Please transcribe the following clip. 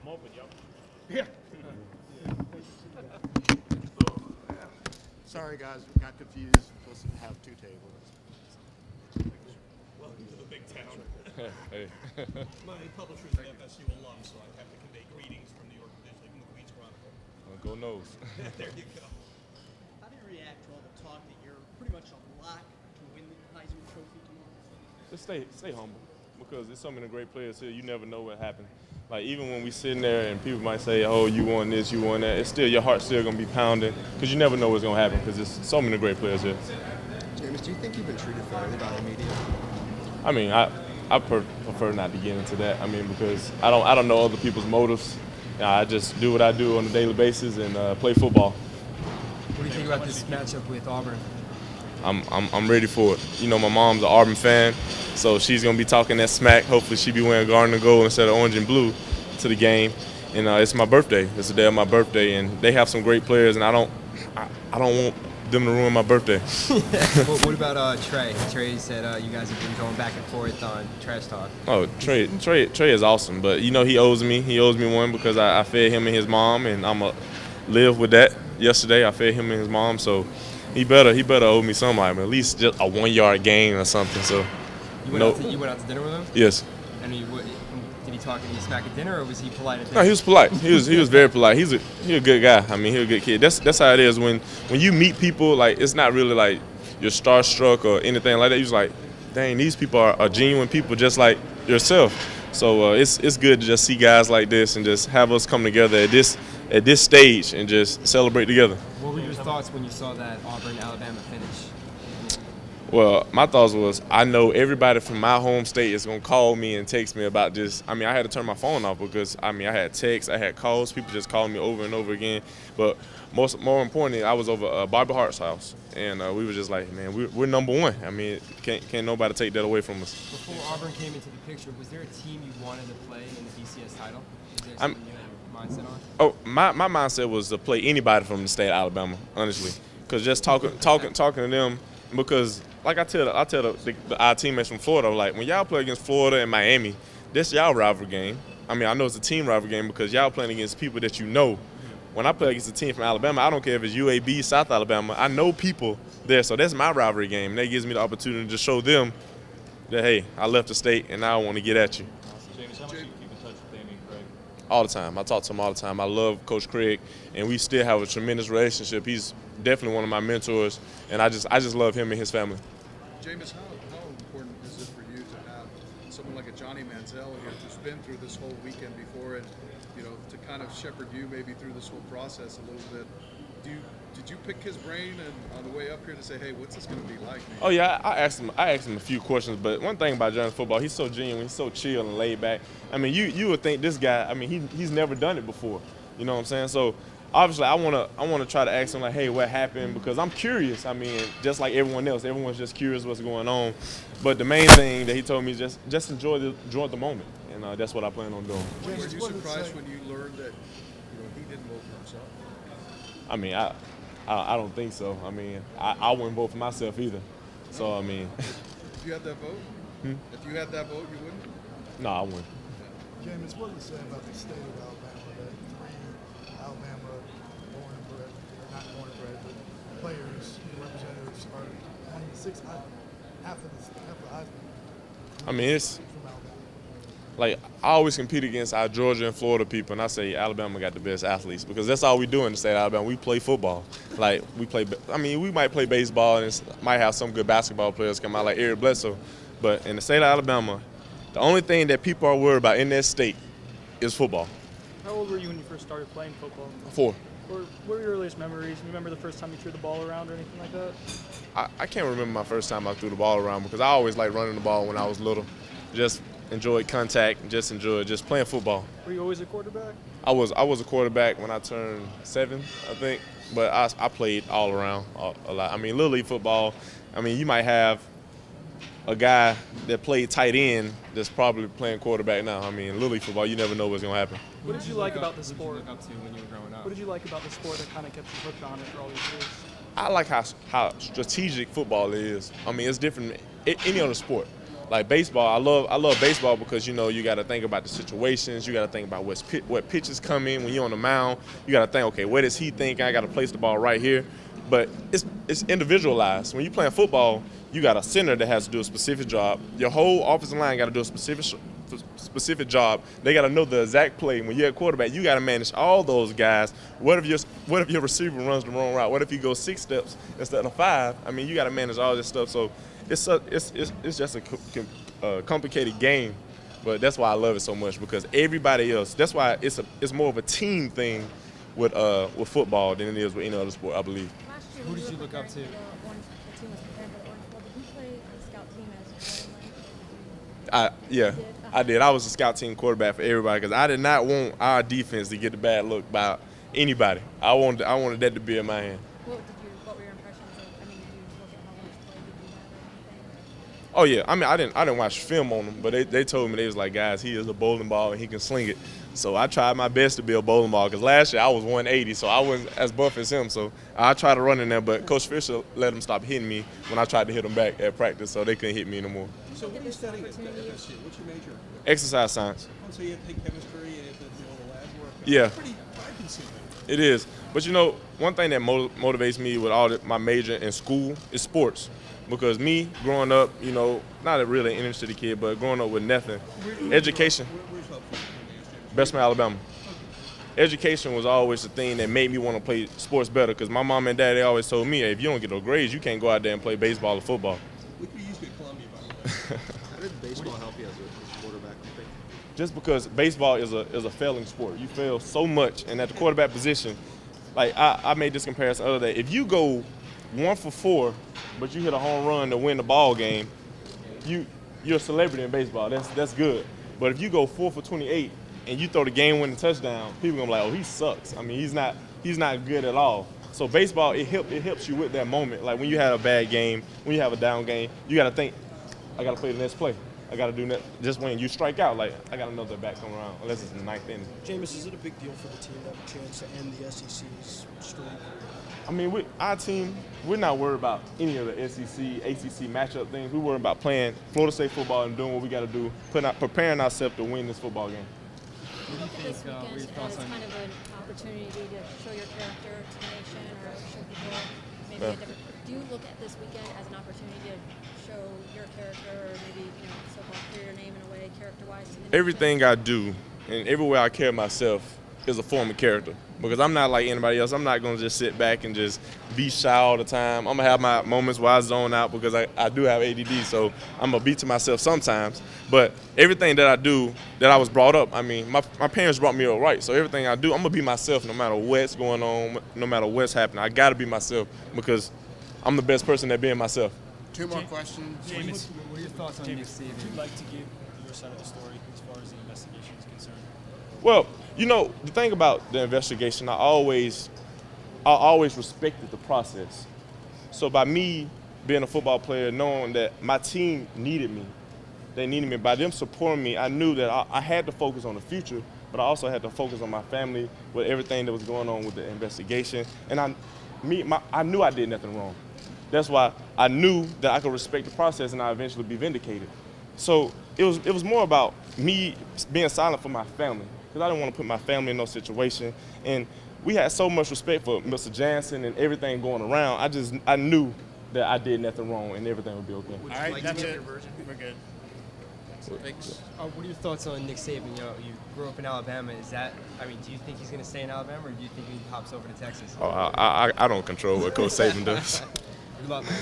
I'm open, yo. Yeah. Sorry, guys, we got confused. Supposed to have two tables. Welcome to the big town. Hey. My publisher's an FSU alum, so I have to convey greetings from New York Digital and the Queens Chronicle. Go nose. There you go. How do you react to all the talk that you're pretty much a lock to win the Heisman Trophy tomorrow? Just stay humble, because there's so many great players here. You never know what happened. Like, even when we sitting there and people might say, oh, you won this, you won that, it's still, your heart's still going to be pounding, because you never know what's going to happen, because there's so many great players here. Jameis, do you think you've been treated fairly by the media? I mean, I prefer not to get into that. I mean, because I don't know other people's motives. I just do what I do on a daily basis and play football. What do you think about this matchup with Auburn? I'm ready for it. You know, my mom's an Auburn fan, so she's gonna be talking that smack. Hopefully, she be wearing garden and gold instead of orange and blue to the game. And it's my birthday. It's the day of my birthday, and they have some great players, and I don't want them to ruin my birthday. What about Trey? Trey said you guys have been going back and forth on trash talk. Oh, Trey is awesome, but you know he owes me one, because I fed him and his mom, and I'm gonna live with that. Yesterday I fed him and his mom, so he better owe me something, at least just a 1 yard gain or something. So you went out to dinner with him? Yes. And did he talk any smack at dinner, or was he polite at dinner? No, he was polite. He was very polite. He a good guy. I mean, he's a good kid. That's how it is when you meet people. Like, it's not really like you're starstruck or anything like that. You're just like, dang, these people are genuine people just like yourself. So it's good to just see guys like this and just have us come together at this stage and just celebrate together. What were your thoughts when you saw that Auburn-Alabama finish? Well, my thoughts was, I know everybody from my home state is going to call me and text me about this. I mean, I had to turn my phone off because, I had texts, I had calls, people just calling me over and over again. But more importantly, I was over Bobby Hart's house, and we were just like, man, we're number one. I mean, can't nobody take that away from us. Before Auburn came into the picture, was there a team you wanted to play in the BCS title? Is there something you had your mindset on? Oh, my mindset was to play anybody from the state of Alabama, honestly, because just talking to them, because like I tell our teammates from Florida, like, when y'all play against Florida and Miami, that's y'all rivalry game. I mean, I know it's a team rivalry game because y'all playing against people that you know. When I play against a team from Alabama, I don't care if it's UAB, South Alabama, I know people there, so that's my rivalry game. And that gives me the opportunity to show them that, hey, I left the state and now I want to get at you. Jameis, how much do you keep in touch with Amy and Craig? All the time. I talk to him all the time. I love Coach Craig, and we still have a tremendous relationship. He's definitely one of my mentors, and I just love him and his family. Jameis, how important is it for you to have someone like a Johnny Manziel here who's been through this whole weekend before, and to kind of shepherd you maybe through this whole process a little bit? Did you pick his brain and on the way up here to say, hey, what's this going to be like? Man? Oh yeah, I asked him a few questions, but one thing about Johnny's football, he's so genuine, he's so chill and laid back. I mean, you would think this guy, I mean, he's never done it before. You know what I'm saying? So obviously, I wanna try to ask him, like, hey, what happened? Because I'm curious. I mean, just like everyone else, everyone's just curious what's going on. But the main thing that he told me is just enjoy the moment, and that's what I plan on doing. Were you surprised when you learned that he didn't vote for himself? I mean, I don't think so. I mean, I wouldn't vote for myself either. So I mean, if you had that vote, if you had that vote, you wouldn't. No, I wouldn't. Jameis, what does it say about the state of Alabama that three Alabama born and bred, or not born and bred, but players, representatives are winning half of the Heisman? I mean, it's like, I always compete against our Georgia and Florida people, and I say Alabama got the best athletes because that's all we do in the state of Alabama. We play football. Like, we might play baseball and might have some good basketball players come out like Eric Bledsoe, but in the state of Alabama, the only thing that people are worried about in that state is football. How old were you when you first started playing football? 4. What were your earliest memories? You remember the first time you threw the ball around or anything like that? I can't remember my first time I threw the ball around because I always liked running the ball when I was little. Just enjoyed contact and just enjoyed just playing football. Were you always a quarterback? I was a quarterback when I turned 7, I think, but I played all around a lot. I mean, Little League football, I mean, you might have a guy that played tight end that's probably playing quarterback now. I mean, Little League football, you never know what's going to happen. What did you like about the sport? What did you look up to when you were growing up? What did you like about the sport that kind of kept you hooked on it for all these years? I like how strategic football is. I mean, it's different than any other sport. Like baseball, I love baseball because you got to think about the situations, you got to think about what pitches come in when you're on the mound. You got to think, okay, what does he think? I got to place the ball right here. But it's individualized. When you're playing football, you got a center that has to do a specific job. Your whole offensive line got to do a specific job. They got to know the exact play. When you're at quarterback, you got to manage all those guys. What if your receiver runs the wrong route? What if he goes 6 steps instead of 5? I mean, you got to manage all this stuff. So it's just a complicated game, but that's why I love it so much because everybody else. That's why it's more of a team thing with football than it is with any other sport, I believe. Who did you look up to? The team was preparing for the Orange Bowl. Did you play on the scout team as well? Yeah, I did. I was a scout team quarterback for everybody because I did not want our defense to get the bad look by anybody. I wanted that to be in my hand. What were your impressions of? I mean, did you look at how much play did you have or anything? Oh yeah, I mean I didn't watch film on him, but they told me they was like, guys, he is a bowling ball and he can sling it. So I tried my best to be a bowling ball because last year I was 180, so I wasn't as buff as him. So I tried to run in there, but Coach Fisher let him stop hitting me when I tried to him back at practice, so they couldn't hit me no more. So what are you studying at FSU? What's your major? Exercise science. So you have to take chemistry and you have to do all the lab work. Yeah. It's pretty time-consuming. It is. But one thing that motivates me with my major in school is sports. Because me, growing up, not a really interested kid, but growing up with nothing, education, Where's help from? Bessemer, Alabama. Education was always the thing that made me want to play sports better because my mom and dad, they always told me, hey, if you don't get no grades, you can't go out there and play baseball or football. We could use you at Columbia, by the way. How did baseball help you as a quarterback, you think? Just because baseball is a failing sport. You fail so much, and at the quarterback position, like I made this comparison the other day. If you go 1 for 4, but you hit a home run to win the ball game, you're a celebrity in baseball. That's good. But if you go 4 for 28 and you throw the game-winning touchdown, people gonna be like, oh, he sucks. I mean, he's not good at all. So baseball, it helps you with that moment. Like when you have a bad game, when you have a down game, you gotta think, I gotta play the next play. I got to do that. Just when you strike out, like, I got another bat coming around, unless it's in the 9th inning. Jameis, is it a big deal for the team to have a chance to end the SEC's streak? I mean, our team, we're not worried about any of the SEC, ACC matchup things. We're worried about playing Florida State football and doing what we got to do, preparing ourselves to win this football game. What do you think? This weekend as kind of an opportunity to show your character to the nation or show people maybe a different. Do you look at this weekend as an opportunity to show your character or maybe so-called clear your name in a way, character-wise? To the nation? Everything I do and everywhere I carry myself is a form of character. Because I'm not like anybody else. I'm not going to just sit back and just be shy all the time. I'm going to have my moments where I zone out because I do have ADD, so I'm going to be to myself sometimes. But everything that I do, that I was brought up, I mean, my parents brought me up right. So everything I do, I'm going to be myself no matter what's going on, no matter what's happening. I got to be myself because I'm the best person at being myself. 2 more questions. Jameis, what are your thoughts on this Would you like to give your side of the story as far as the investigation is concerned? Well, the thing about the investigation, I always respected the process. So by me being a football player, knowing that my team needed me, they needed me, by them supporting me, I knew that I had to focus on the future, but I also had to focus on my family with everything that was going on with the investigation. And I knew I did nothing wrong. That's why I knew that I could respect the process and I eventually be vindicated. So it was more about me being silent for my family. Because I didn't want to put my family in no situation. And we had so much respect for Mr. Jansen and everything going around. I knew that I did nothing wrong and everything would be okay. All right, that's it. We're good. Thanks. What are your thoughts on Nick Saban? You grew up in Alabama. Do you think he's going to stay in Alabama or do you think he hops over to Texas? Oh, I don't control what Coach Saban does. Good luck, man.